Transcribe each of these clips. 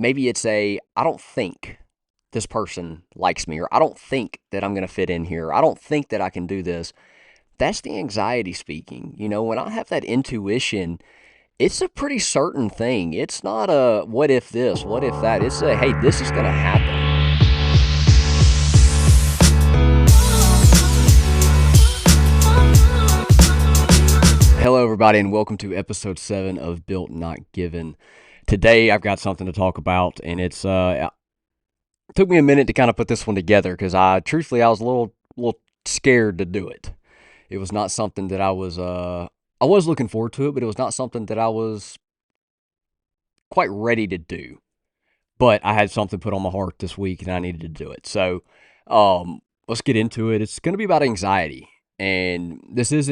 maybe it's I don't think this person likes me, or I don't think that I'm going to fit in here. I don't think that I can do this. That's the anxiety speaking. When I have that intuition, it's a pretty certain thing. It's not a what if this, what if that. It's a hey, this is going to happen. Hello, everybody, and welcome to episode 7 of Built Not Given. Today, I've got something to talk about, and it took me a minute to kind of put this one together because truthfully, I was a little scared to do it. It was not something that I was looking forward to it, but it was not something that I was quite ready to do. But I had something put on my heart this week, and I needed to do it. So, let's get into it. It's going to be about anxiety, and this is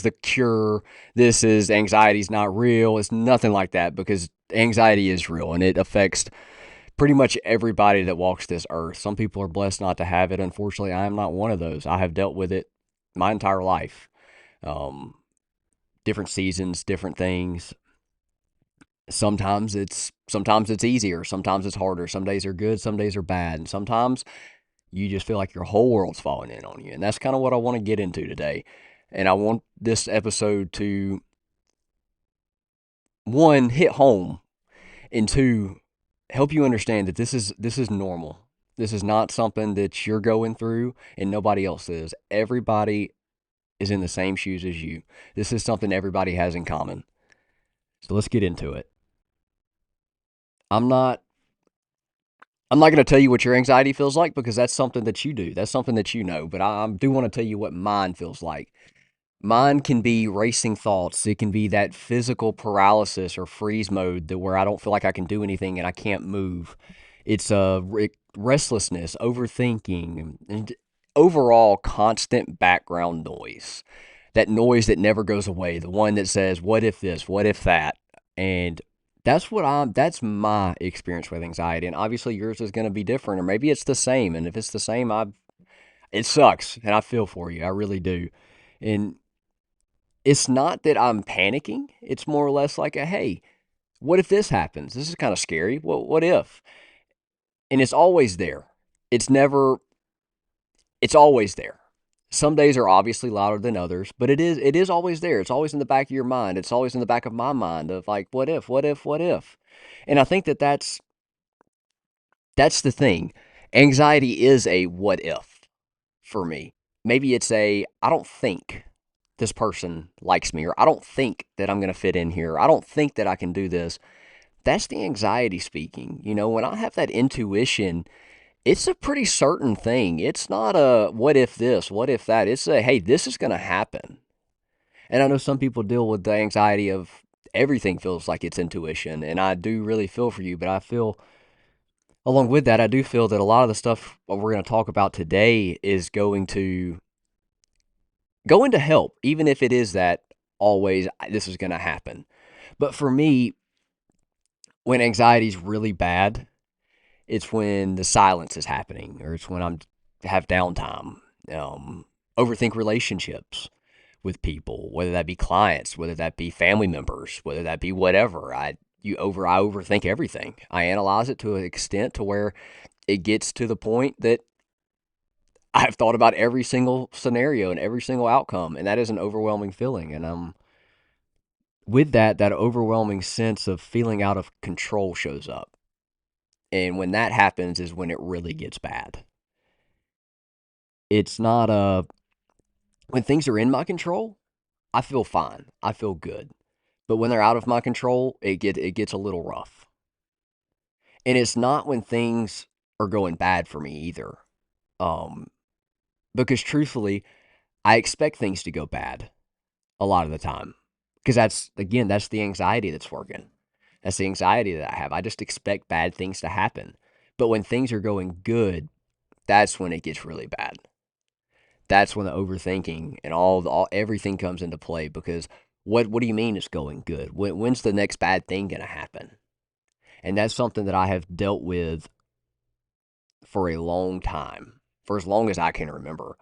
the cure. This is anxiety's not real. It's nothing like that because anxiety is real and it affects pretty much everybody that walks this earth. Some people are blessed not to have it. Unfortunately, I am not one of those. I have dealt with it my entire life. Um, Different seasons, different things. Sometimes it's easier, sometimes it's harder. Some days are good, some days are bad, and sometimes you just feel like your whole world's falling in on you. And that's kind of what I want to get into today. And I want this episode to, one, hit home, and two, help you understand that this is normal. This is not something that you're going through and nobody else is. Everybody is in the same shoes as you. This is something everybody has in common. So let's get into it. I'm not I'm not going to tell you what your anxiety feels like because that's something that you do. That's something that you know, but I do want to tell you what mine feels like. Mine can be racing thoughts. It can be that physical paralysis or freeze mode that where I don't feel like I can do anything and I can't move. It's restlessness, overthinking, and overall constant background noise. That noise that never goes away. The one that says, "What if this? What if that?" And that's my experience with anxiety. And obviously yours is going to be different, or maybe it's the same. And if it's the same, it sucks, and I feel for you. I really do. And it's not that I'm panicking. It's more or less like hey, what if this happens? This is kind of scary. What if? And it's always there. It's never, it's always there. Some days are obviously louder than others, but it is always there. It's always in the back of your mind. It's always in the back of my mind of like, what if, what if, what if? And I think that's the thing. Anxiety is a what if for me. Maybe it's I don't think this person likes me, or I don't think that I'm going to fit in here. I don't think that I can do this. That's the anxiety speaking. When I have that intuition, it's a pretty certain thing. It's not a what if this, what if that. It's a hey, this is going to happen. And I know some people deal with the anxiety of everything feels like it's intuition, and I do really feel for you, but I feel along with that, I do feel that a lot of the stuff we're going to talk about today is going to help, even if it is that always this is going to happen. But for me, when anxiety is really bad, it's when the silence is happening, or it's when I'm have downtime. Overthink relationships with people, whether that be clients, whether that be family members, whether that be whatever. I overthink everything. I analyze it to an extent to where it gets to the point that I've thought about every single scenario and every single outcome, and that is an overwhelming feeling. And with that overwhelming sense of feeling out of control shows up. And when that happens is when it really gets bad. It's not when things are in my control, I feel fine. I feel good. But when they're out of my control, it gets a little rough. And it's not when things are going bad for me either. Um because truthfully, I expect things to go bad a lot of the time. Because that's the anxiety that's working. That's the anxiety that I have. I just expect bad things to happen. But when things are going good, that's when it gets really bad. That's when the overthinking and all everything comes into play because what do you mean it's going good? When's the next bad thing going to happen? And that's something that I have dealt with for a long time, for as long as I can remember.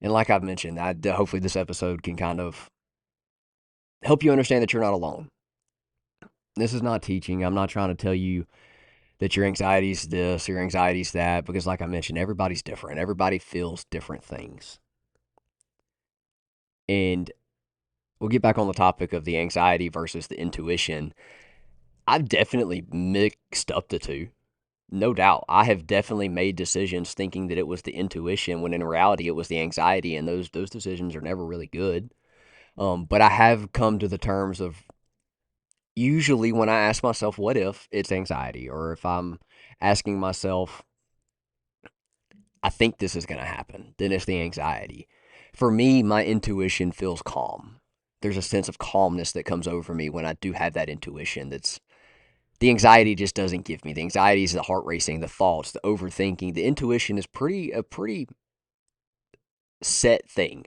And like I've mentioned, hopefully this episode can kind of help you understand that you're not alone. This is not teaching. I'm not trying to tell you that your anxiety's this or your anxiety's that, because like I mentioned, everybody's different. Everybody feels different things. And we'll get back on the topic of the anxiety versus the intuition. I've definitely mixed up the two. No doubt. I have definitely made decisions thinking that it was the intuition when in reality it was the anxiety, and those decisions are never really good. But I have come to the terms of usually when I ask myself, what if it's anxiety? Or if I'm asking myself, I think this is going to happen, then it's the anxiety. For me, my intuition feels calm. There's a sense of calmness that comes over me when I do have that intuition. That's the anxiety just doesn't give me. The anxiety is the heart racing, the thoughts, the overthinking. The intuition is pretty set thing.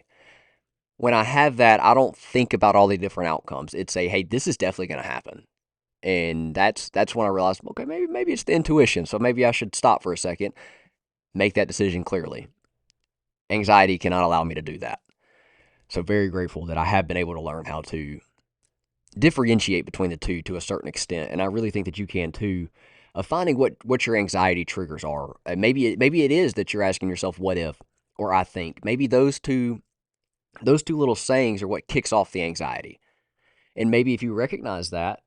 When I have that, I don't think about all the different outcomes. It's a, hey, this is definitely going to happen. And that's when I realized, okay, maybe it's the intuition. So maybe I should stop for a second, make that decision clearly. Anxiety cannot allow me to do that. So very grateful that I have been able to learn how to differentiate between the two to a certain extent, and I really think that you can too. Of finding what your anxiety triggers are. Maybe it is that you're asking yourself, "What if?" or "I think." Maybe those two little sayings are what kicks off the anxiety. And maybe if you recognize that,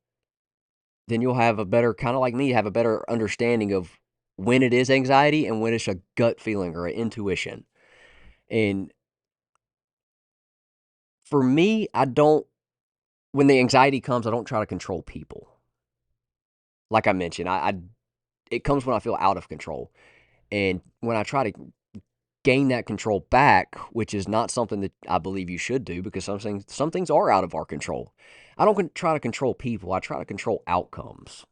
then you'll have a better, kind of like me, have a better understanding of when it is anxiety and when it's a gut feeling or an intuition. And for me, I don't, when the anxiety comes, I don't try to control people. Like I mentioned, I it comes when I feel out of control. And when I try to gain that control back, which is not something that I believe you should do because some things are out of our control. I don't try to control people. I try to control outcomes.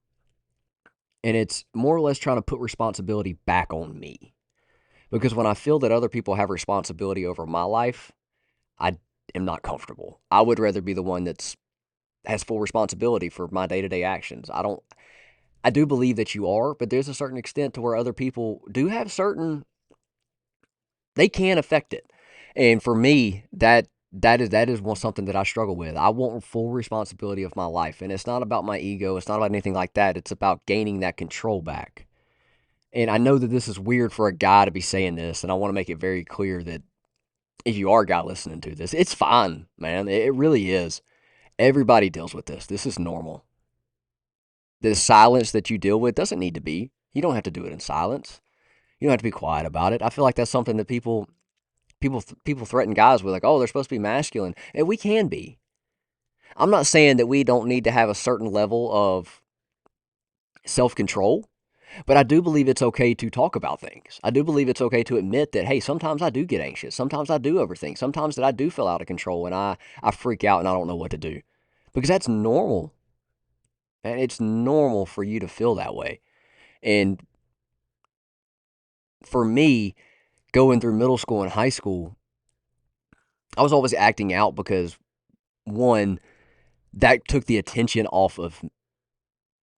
And it's more or less trying to put responsibility back on me. Because when I feel that other people have responsibility over my life, I am not comfortable. I would rather be the one that's has full responsibility for my day-to-day actions. I do believe that you are, but there's a certain extent to where other people do have certain, they can affect it. And for me, that is one something that I struggle with. I want full responsibility of my life, and it's not about my ego. It's not about anything like that. It's about gaining that control back. And I know that this is weird for a guy to be saying this, and I want to make it very clear that if you are a guy listening to this, it's fine, man. It really is. Everybody deals with this. This is normal. The silence that you deal with doesn't need to be. You don't have to do it in silence. You don't have to be quiet about it. I feel like that's something that people threaten guys with, like, oh, they're supposed to be masculine, and we can be. I'm not saying that we don't need to have a certain level of self control, but I do believe it's okay to talk about things. I do believe it's okay to admit that, hey, sometimes I do get anxious. Sometimes I do overthink. Sometimes that I do feel out of control and I freak out and I don't know what to do. Because that's normal. And it's normal for you to feel that way. And for me, going through middle school and high school, I was always acting out because, one, that took the attention off of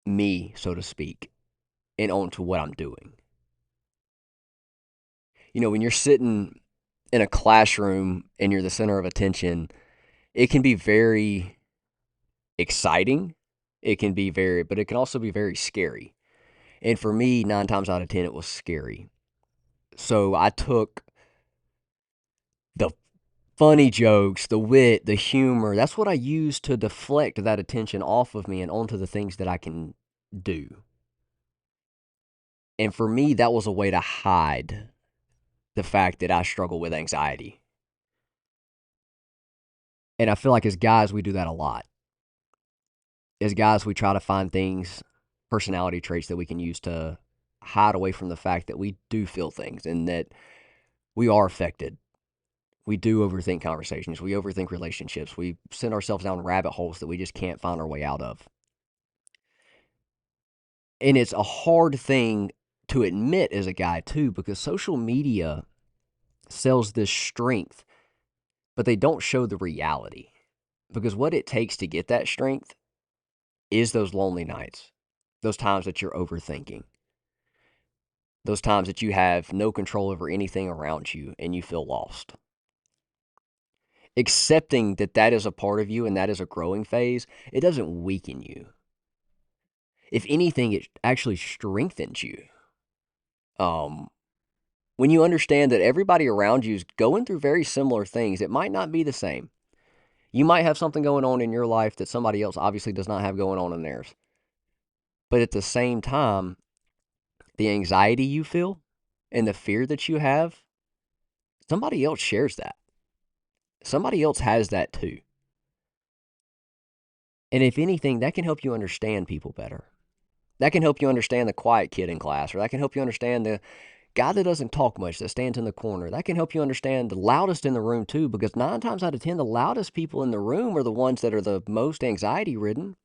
me, so to speak, and onto what I'm doing. When you're sitting in a classroom and you're the center of attention, it can be very exciting. It can be very, but it can also be very scary. And for me, 9 times out of 10, it was scary. So I took the funny jokes, the wit, the humor. That's what I used to deflect that attention off of me and onto the things that I can do. And for me, that was a way to hide the fact that I struggle with anxiety. And I feel like as guys, we do that a lot. As guys, we try to find things, personality traits that we can use to hide away from the fact that we do feel things and that we are affected. We do overthink conversations. We overthink relationships. We send ourselves down rabbit holes that we just can't find our way out of. And it's a hard thing to admit as a guy, too, because social media sells this strength, but they don't show the reality. Because what it takes to get that strength is those lonely nights, those times that you're overthinking, those times that you have no control over anything around you and you feel lost. Accepting that that is a part of you and that is a growing phase, it doesn't weaken you. If anything, it actually strengthens you. Um, when you understand that everybody around you is going through very similar things, it might not be the same. You might have something going on in your life that somebody else obviously does not have going on in theirs. But at the same time, the anxiety you feel and the fear that you have, somebody else shares that. Somebody else has that too. And if anything, that can help you understand people better. That can help you understand the quiet kid in class, or that can help you understand the guy that doesn't talk much, that stands in the corner. That can help you understand the loudest in the room too, because 9 times out of 10, the loudest people in the room are the ones that are the most anxiety ridden.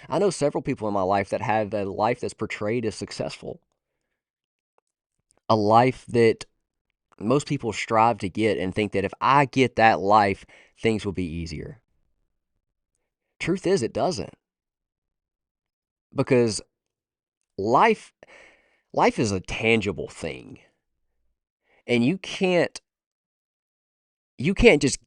I know several people in my life that have a life that's portrayed as successful, a life that most people strive to get and think that if I get that life, things will be easier. Truth is, it doesn't, because life life is a tangible thing, and you can't just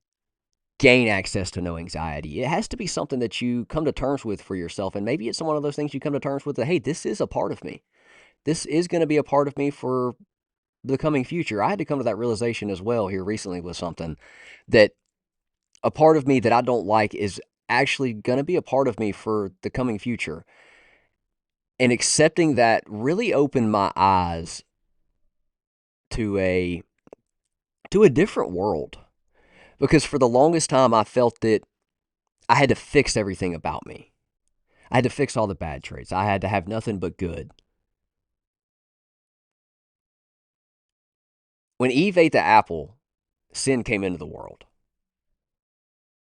gain access to no anxiety. It has to be something that you come to terms with for yourself, and maybe it's one of those things you come to terms with that, hey, this is a part of me. This is going to be a part of me for the coming future. I had to come to that realization as well here recently with something that a part of me that I don't like is actually going to be a part of me for the coming future. And accepting that really opened my eyes to a different world, because for the longest time I felt that I had to fix everything about me. I had to fix all the bad traits. I had to have nothing but good. When Eve ate the apple, sin came into the world.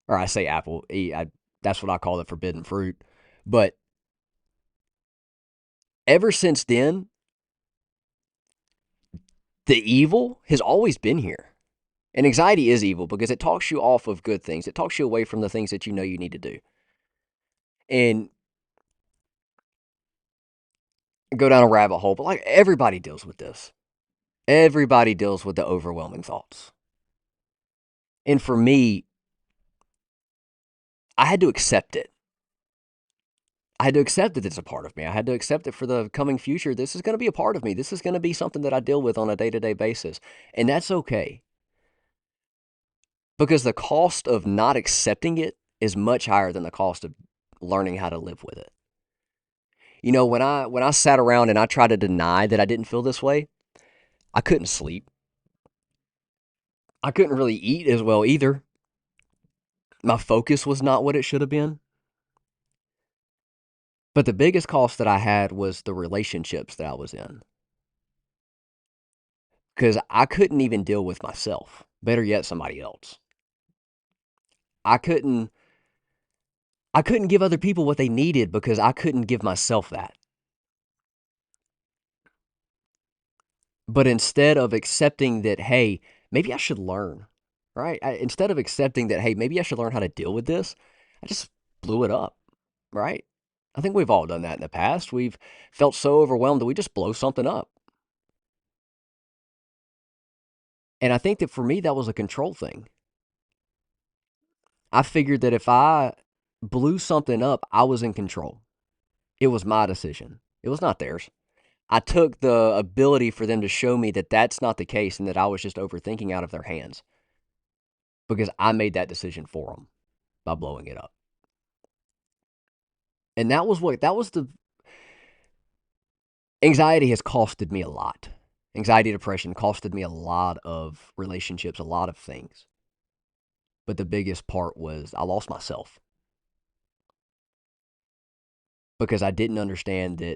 Or I say apple, that's what I call the forbidden fruit. But ever since then, the evil has always been here. And anxiety is evil because it talks you off of good things. It talks you away from the things that you know you need to do. And go down a rabbit hole, but like everybody deals with this. Everybody deals with the overwhelming thoughts. And for me, I had to accept it. I had to accept that it's a part of me. I had to accept it for the coming future. This is going to be a part of me. This is going to be something that I deal with on a day to day basis. And that's okay, because the cost of not accepting it is much higher than the cost of learning how to live with it. You know, when I sat around and I tried to deny that I didn't feel this way, I couldn't sleep. I couldn't really eat as well either. My focus was not what it should have been. But the biggest cost that I had was the relationships that I was in, because I couldn't even deal with myself. Better yet, somebody else. I couldn't I couldn't give other people what they needed because I couldn't give myself that. But instead of accepting that, hey, maybe I should learn, right? Instead of accepting that, hey, maybe I should learn how to deal with this, I just blew it up, right? I think we've all done that in the past. We've felt so overwhelmed that we just blow something up. And I think that for me, that was a control thing. I figured that if I blew something up, I was in control. It was my decision, it was not theirs. I took the ability for them to show me that that's not the case and that I was just overthinking out of their hands, because I made that decision for them by blowing it up. And that was the anxiety has costed me a lot. Anxiety, depression costed me a lot of relationships, a lot of things. But the biggest part was I lost myself because I didn't understand why.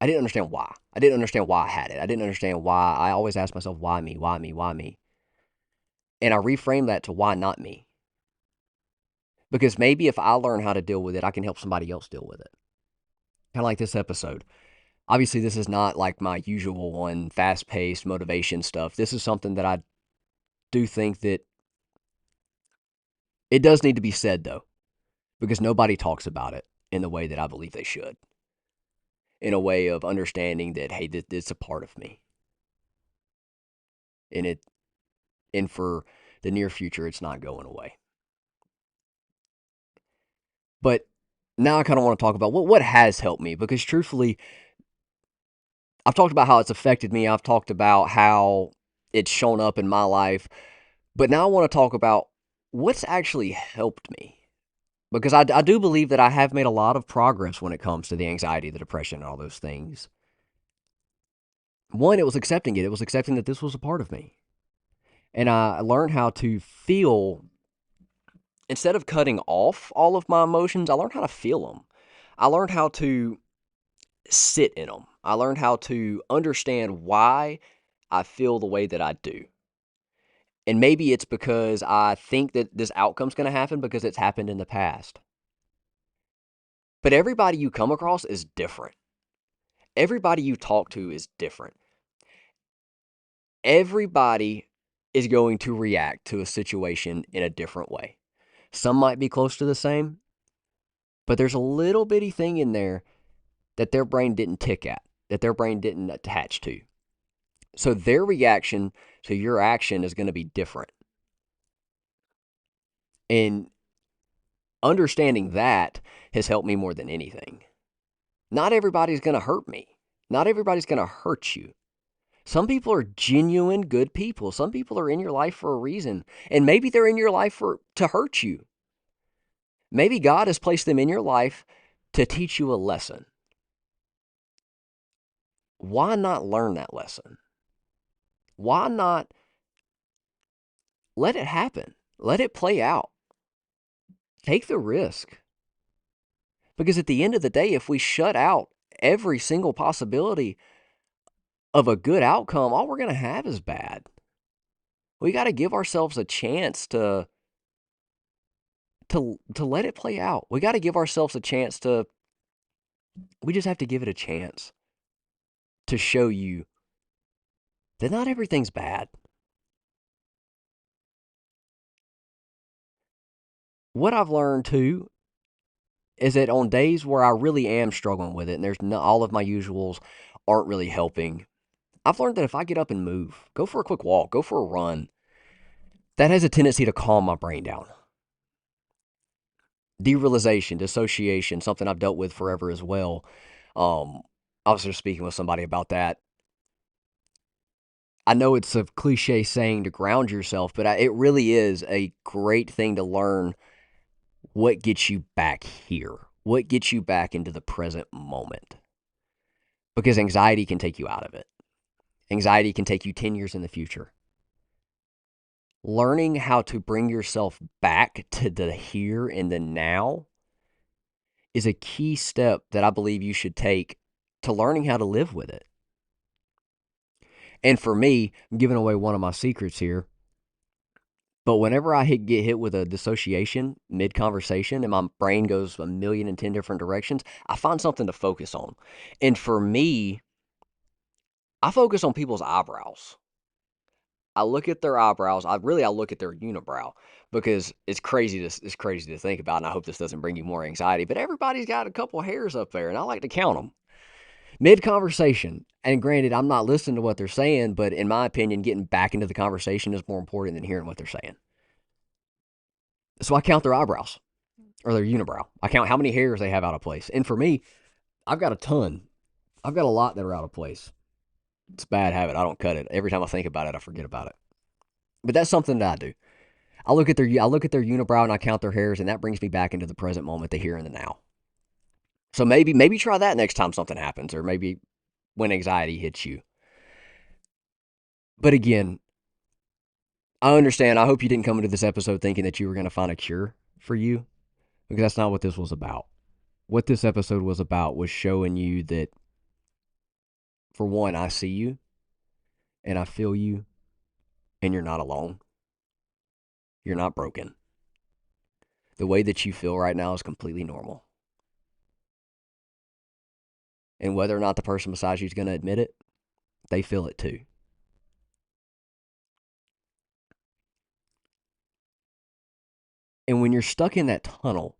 I didn't understand why I had it. I didn't understand why. I always asked myself, why me? Why me? Why me? And I reframed that to why not me? Because maybe if I learn how to deal with it, I can help somebody else deal with it. Kind of like this episode. Obviously, this is not like my usual one, fast paced motivation stuff. This is something that I do think that it does need to be said, though, because nobody talks about it in the way that I believe they should. In a way of understanding that, hey, it's a part of me. And and for the near future, it's not going away. But now I kind of want to talk about what has helped me, because truthfully, I've talked about how it's affected me. I've talked about how it's shown up in my life. But now I want to talk about what's actually helped me. Because I do believe that I have made a lot of progress when it comes to the anxiety, the depression, and all those things. One, it was accepting it. It was accepting that this was a part of me. And I learned how to feel, instead of cutting off all of my emotions, I learned how to feel them. I learned how to sit in them. I learned how to understand why I feel the way that I do. And maybe it's because I think that this outcome's going to happen because it's happened in the past. But everybody you come across is different. Everybody you talk to is different. Everybody is going to react to a situation in a different way. Some might be close to the same, but there's a little bitty thing in there that their brain didn't tick at, that their brain didn't attach to. So their reaction to your action is going to be different. And understanding that has helped me more than anything. Not everybody's going to hurt me. Not everybody's going to hurt you. Some people are genuine good people. Some people are in your life for a reason. And maybe they're in your life to hurt you. Maybe God has placed them in your life to teach you a lesson. Why not learn that lesson? Why not let it happen? Let it play out. Take the risk. Because at the end of the day, if we shut out every single possibility of a good outcome, all we're going to have is bad. We got to give ourselves a chance to let it play out. We got to give ourselves a chance to we just have to give it a chance to show you that not everything's bad. What I've learned too is that on days where I really am struggling with it and there's no, all of my usuals aren't really helping, I've learned that if I get up and move, go for a quick walk, go for a run, that has a tendency to calm my brain down. Derealization, dissociation, something I've dealt with forever as well. I was just speaking with somebody about that. I know it's a cliche saying to ground yourself, but it really is a great thing to learn what gets you back here, what gets you back into the present moment. Because anxiety can take you out of it. Anxiety can take you 10 years in the future. Learning how to bring yourself back to the here and the now is a key step that I believe you should take to learning how to live with it. And for me, I'm giving away one of my secrets here, but whenever I get hit with a dissociation mid-conversation and my brain goes a million and 10 different directions, I find something to focus on. And for me, I focus on people's eyebrows. I look at their eyebrows. I look at their unibrow, because it's crazy to think about, and I hope this doesn't bring you more anxiety, but everybody's got a couple hairs up there, and I like to count them. Mid-conversation, and granted, I'm not listening to what they're saying, but in my opinion, getting back into the conversation is more important than hearing what they're saying. So I count their eyebrows or their unibrow. I count how many hairs they have out of place. And for me, I've got a ton. I've got a lot that are out of place. It's a bad habit. I don't cut it. Every time I think about it, I forget about it. But that's something that I do. I look at their unibrow and I count their hairs, and that brings me back into the present moment, the here and the now. So maybe try that next time something happens, or maybe when anxiety hits you. But again, I understand. I hope you didn't come into this episode thinking that you were going to find a cure for you, because that's not what this was about. What this episode was about was showing you that, for one, I see you and I feel you, and you're not alone. You're not broken. The way that you feel right now is completely normal. And whether or not the person beside you is going to admit it, they feel it too. And when you're stuck in that tunnel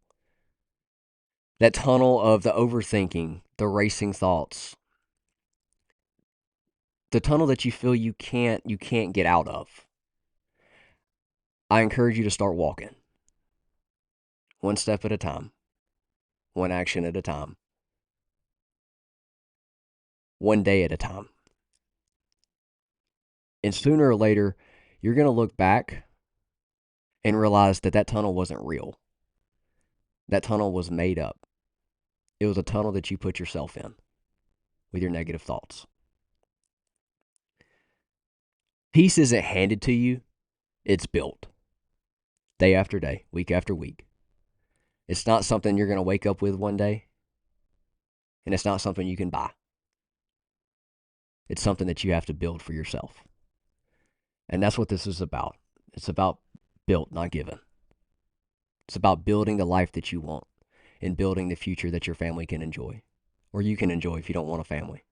of the overthinking, the racing thoughts, the tunnel that you feel you can't get out of, I encourage you to start walking one step at a time. one action at a time, one day at a time. And sooner or later, you're going to look back and realize that that tunnel wasn't real. That tunnel was made up. It was a tunnel that you put yourself in with your negative thoughts. Peace isn't handed to you, it's built day after day, week after week. It's not something you're going to wake up with one day, and it's not something you can buy. It's something that you have to build for yourself. And that's what this is about. It's about built, not given. It's about building the life that you want and building the future that your family can enjoy, or you can enjoy if you don't want a family.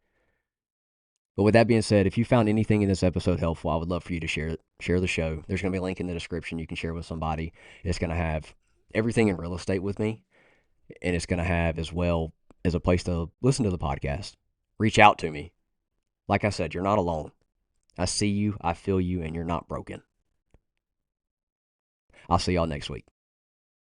But with that being said, if you found anything in this episode helpful, I would love for you to share it. Share the show. There's going to be a link in the description you can share with somebody. It's going to have everything in real estate with me, and it's going to have as well as a place to listen to the podcast. Reach out to me. Like I said, you're not alone. I see you, I feel you, and you're not broken. I'll see y'all next week.